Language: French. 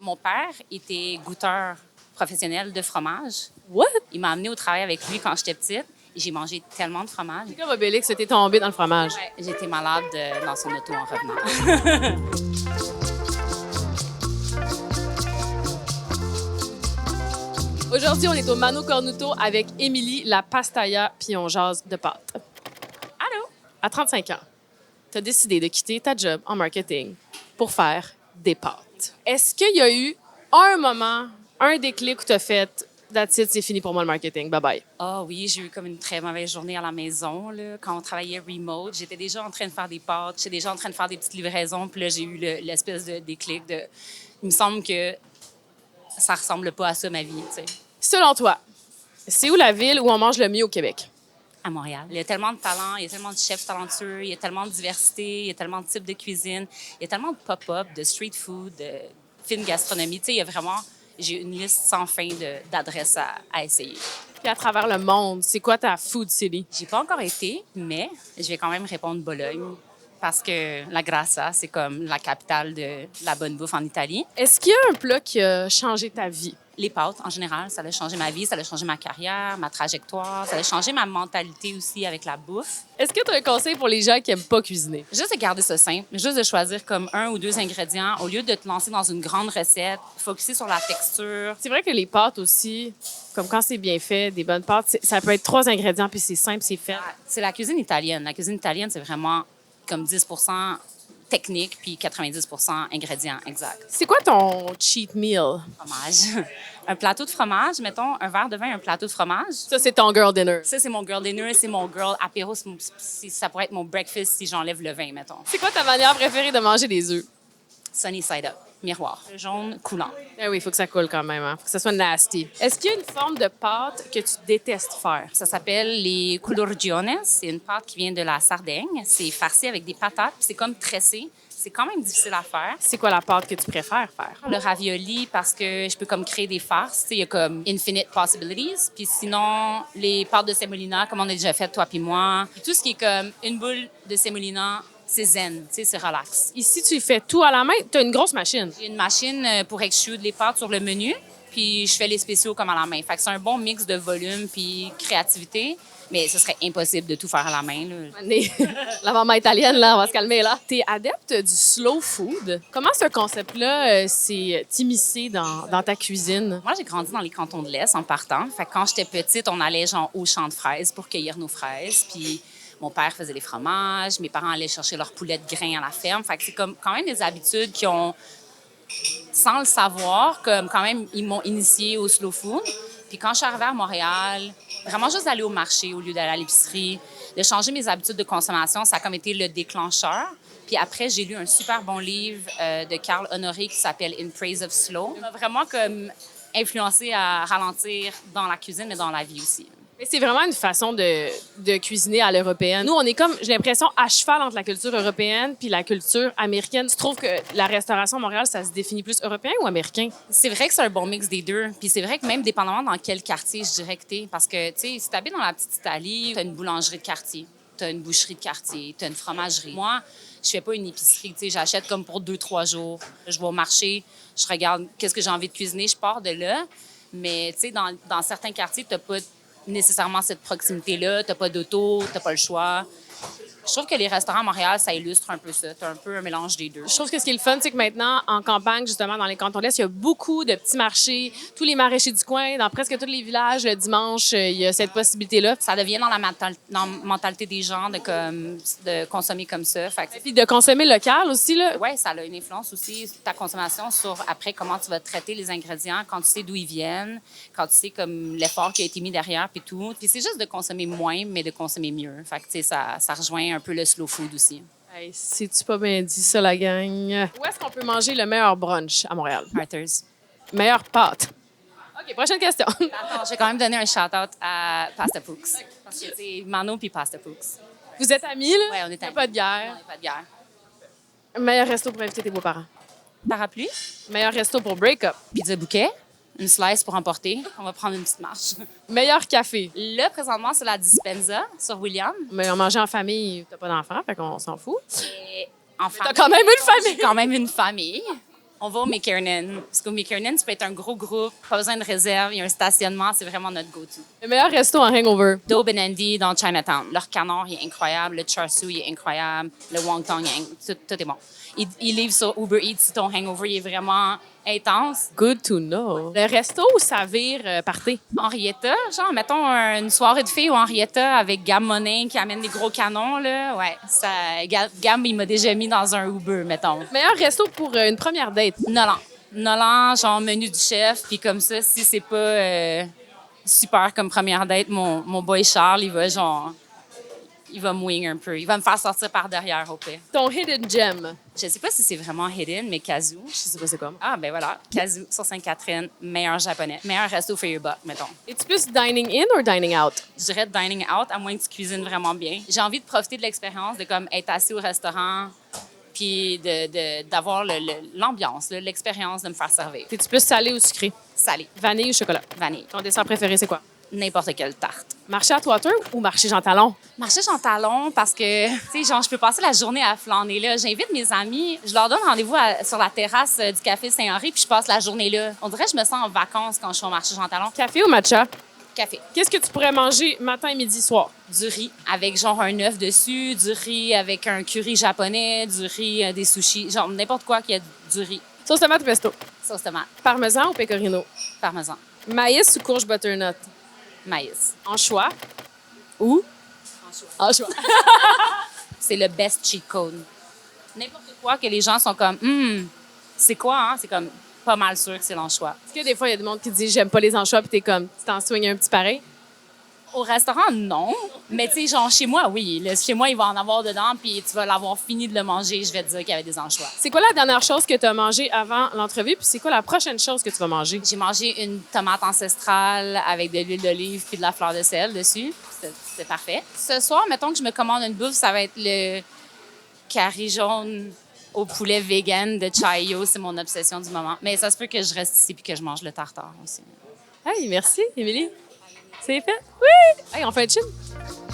Mon père était goûteur professionnel de fromage. What? Il m'a amené au travail avec lui quand j'étais petite. Et j'ai mangé tellement de fromage. C'est comme Obélix, t'es tombé dans le fromage. Ouais, j'étais malade dans son auto en revenant. Aujourd'hui, on est au Mano Cornuto avec Émilie, la pastaya, puis on jase de pâtes. Allô? À 35 ans, tu as décidé de quitter ta job en marketing pour faire des pâtes. Est-ce qu'il y a eu un moment, un déclic où tu as fait « That's it, c'est fini pour moi le marketing, bye-bye ». Ah oui, j'ai eu comme une très mauvaise journée à la maison. Là. Quand on travaillait remote, j'étais déjà en train de faire des pâtes, j'étais déjà en train de faire des petites livraisons. Puis là, j'ai eu l'espèce de déclic de... Il me semble que ça ressemble pas à ça, ma vie, tu sais. Selon toi, c'est où la ville où on mange le mieux au Québec? À Montréal. Il y a tellement de talents, il y a tellement de chefs talentueux, il y a tellement de diversité, il y a tellement de types de cuisine, il y a tellement de pop-up, de street food, de fine gastronomie. Tu sais, il y a vraiment... J'ai une liste sans fin d'adresses à essayer. Puis à travers le monde, c'est quoi ta food city? J'ai pas encore été, mais je vais quand même répondre Bologne parce que la Grassa, c'est comme la capitale de la bonne bouffe en Italie. Est-ce qu'il y a un plat qui a changé ta vie? Les pâtes, en général, ça a changé ma vie, ça a changé ma carrière, ma trajectoire, ça a changé ma mentalité aussi avec la bouffe. Est-ce que tu as un conseil pour les gens qui n'aiment pas cuisiner? Juste de garder ça simple, juste de choisir comme 1 ou 2 ingrédients au lieu de te lancer dans une grande recette, focusser sur la texture. C'est vrai que les pâtes aussi, comme quand c'est bien fait, des bonnes pâtes, ça peut être 3 ingrédients puis c'est simple, c'est fait. C'est la cuisine italienne. La cuisine italienne, c'est vraiment comme 10 technique puis 90 ingrédients exacts. C'est quoi ton cheat meal? Fromage. Un plateau de fromage, mettons, un verre de vin, un plateau de fromage. Ça, c'est ton girl dinner. Ça, c'est mon girl dinner, c'est mon girl apéro. Ça pourrait être mon breakfast si j'enlève le vin, mettons. C'est quoi ta manière préférée de manger des œufs? Sunny side up. Miroir. Jaune coulant. Eh oui, il faut que ça coule quand même. Hein? Faut que ça soit nasty. Est-ce qu'il y a une forme de pâte que tu détestes faire? Ça s'appelle les culurgiones. C'est une pâte qui vient de la Sardaigne. C'est farci avec des patates, puis c'est comme tressé. C'est quand même difficile à faire. C'est quoi la pâte que tu préfères faire? Le ravioli, parce que je peux comme créer des farces. Il y a comme infinite possibilities. Puis sinon, les pâtes de semolina, comme on a déjà fait, toi puis moi. Tout ce qui est comme une boule de semolina, c'est zen, c'est relax. Ici, tu fais tout à la main. Tu as une grosse machine. J'ai une machine pour extruder les pâtes sur le menu, puis je fais les spéciaux comme à la main. Fait que c'est un bon mix de volume puis créativité, mais ce serait impossible de tout faire à la main. Là. La maman italienne, là, on va se calmer, là. Tu es adepte du slow food. Comment ce concept-là s'est immiscé dans ta cuisine? Moi, j'ai grandi dans les cantons de l'Est en partant. Fait que quand j'étais petite, on allait genre au champ de fraises pour cueillir nos fraises, puis mon père faisait les fromages, mes parents allaient chercher leur poulet de grain à la ferme. Fait que c'est comme quand même des habitudes qui ont, sans le savoir, comme quand même, ils m'ont initiée au slow food. Puis quand je suis arrivée à Montréal, vraiment juste d'aller au marché au lieu d'aller à l'épicerie, de changer mes habitudes de consommation, ça a comme été le déclencheur. Puis après, j'ai lu un super bon livre de Carl Honoré qui s'appelle In Praise of Slow. Il m'a vraiment comme influencé à ralentir dans la cuisine, mais dans la vie aussi. Mais c'est vraiment une façon de cuisiner à l'européenne. Nous, on est comme, j'ai l'impression, à cheval entre la culture européenne puis la culture américaine. Tu trouves que la restauration à Montréal, ça se définit plus européen ou américain? C'est vrai que c'est un bon mix des deux. Puis c'est vrai que même dépendamment dans quel quartier, je dirais que t'es. Parce que, tu sais, si t'habites dans la petite Italie, t'as une boulangerie de quartier, t'as une boucherie de quartier, t'as une fromagerie. Moi, je fais pas une épicerie, tu sais, j'achète comme pour 2-3 jours. Je vais au marché, je regarde qu'est-ce que j'ai envie de cuisiner, je pars de là. Mais, tu sais, dans certains quartiers, t'as pas nécessairement cette proximité-là, t'as pas d'auto, t'as pas le choix. Je trouve que les restaurants à Montréal, ça illustre un peu ça. T'as un peu un mélange des deux. Je trouve que ce qui est le fun, c'est que maintenant, en campagne, justement, dans les cantons de l'Est, il y a beaucoup de petits marchés. Tous les maraîchers du coin, dans presque tous les villages, le dimanche, il y a cette possibilité-là. Ça devient dans la mentalité des gens de consommer comme ça. Puis de consommer local aussi, là. Oui, ça a une influence aussi sur ta consommation, sur après comment tu vas traiter les ingrédients, quand tu sais d'où ils viennent, quand tu sais comme l'effort qui a été mis derrière, puis tout. Puis c'est juste de consommer moins, mais de consommer mieux. Fait que, tu sais, ça rejoint un peu le slow food aussi. Hey, c'est-tu pas bien dit, ça, la gang? Où est-ce qu'on peut manger le meilleur brunch à Montréal? Arthur's. Meilleure pâte. OK, prochaine question. Attends, je vais quand même donner un shout-out à Pasta Pooks. Parce que c'est Mano puis Pasta Pooks. Vous êtes amis, là? Oui, on est amis. Pas de guerre. Non, pas de guerre. Meilleur resto pour inviter tes beaux-parents. Parapluie. Meilleur resto pour break-up. Pizza bouquet. Une slice pour emporter. On va prendre une petite marche. Meilleur café. Là, présentement, c'est la Dispensa sur William. Mais on mangeait en famille, t'as pas d'enfant, fait qu'on s'en fout. Et en famille, T'as quand même une famille. j'ai quand même une famille. On va au McKiernan. Parce qu'au McKiernan, tu peux être un gros groupe, pas besoin de réserve, il y a un stationnement, c'est vraiment notre go-to. Le meilleur resto en hangover. Daube Andy dans Chinatown. Leur canard, il est incroyable. Le char siu, il est incroyable. Le wonton, tout est bon. Ils livrent sur Uber Eats si ton hangover il est vraiment intense. Good to know. Le resto où ça vire party. Henrietta, genre, mettons une soirée de filles au Henrietta avec Gam Monin qui amène des gros canons, là. Ouais, ça, Gam, il m'a déjà mis dans un Uber, mettons. Meilleur resto pour une première date. Nolan, genre menu du chef, puis comme ça, si c'est pas super comme première date, mon boy Charles, il va me wing un peu. Il va me faire sortir par derrière, au pire. Ton hidden gem. Je sais pas si c'est vraiment hidden, mais Kazoo. Je sais pas c'est quoi. Ah, ben voilà. Kazoo sur Sainte-Catherine, meilleur japonais. Meilleur resto for your buck, mettons. Es-tu plus dining in ou dining out? Je dirais dining out, à moins que tu cuisines vraiment bien. J'ai envie de profiter de l'expérience, de comme être assis au restaurant, puis d'avoir l'ambiance, l'expérience de me faire servir. T'es-tu plus salé ou sucré? Salé, Vanille ou chocolat? vanille, Ton dessert préféré, c'est quoi? n'importe quelle tarte. Marché à Atwater ou marché Jean Talon? Marcher en talon parce que, tu sais, genre, je peux passer la journée à flâner là. J'invite mes amis, je leur donne rendez-vous sur la terrasse du Café Saint-Henri, puis je passe la journée là. On dirait que je me sens en vacances quand je suis au marché Jean Talon. Café ou matcha? Café. Qu'est-ce que tu pourrais manger matin, midi, soir? Du riz avec genre un œuf dessus, du riz avec un curry japonais, du riz, des sushis, genre n'importe quoi qu'il y a du riz. Sauce tomate ou pesto? Sauce tomate, Parmesan ou pecorino? parmesan, Maïs ou courge butternut? maïs. Anchois ou? Anchois. C'est le best cheat code. N'importe quoi que les gens sont comme, c'est quoi, hein? C'est comme pas mal sûr que c'est l'anchois. Est-ce que des fois, il y a des monde qui dit j'aime pas les anchois, puis t'es comme, tu t'en swings un petit pareil? Au restaurant, non. Mais tu sais, genre chez moi, oui. Chez moi, il va en avoir dedans, puis tu vas l'avoir fini de le manger, je vais te dire qu'il y avait des anchois. C'est quoi la dernière chose que tu as mangée avant l'entrevue, puis c'est quoi la prochaine chose que tu vas manger? J'ai mangé une tomate ancestrale avec de l'huile d'olive puis de la fleur de sel dessus. C'était parfait. Ce soir, mettons que je me commande une bouffe, ça va être le curry jaune au poulet vegan de Chayo. C'est mon obsession du moment. Mais ça se peut que je reste ici puis que je mange le tartare aussi. Hey, merci, Émilie. C'est fait? Oui! Hey, on fait un chill?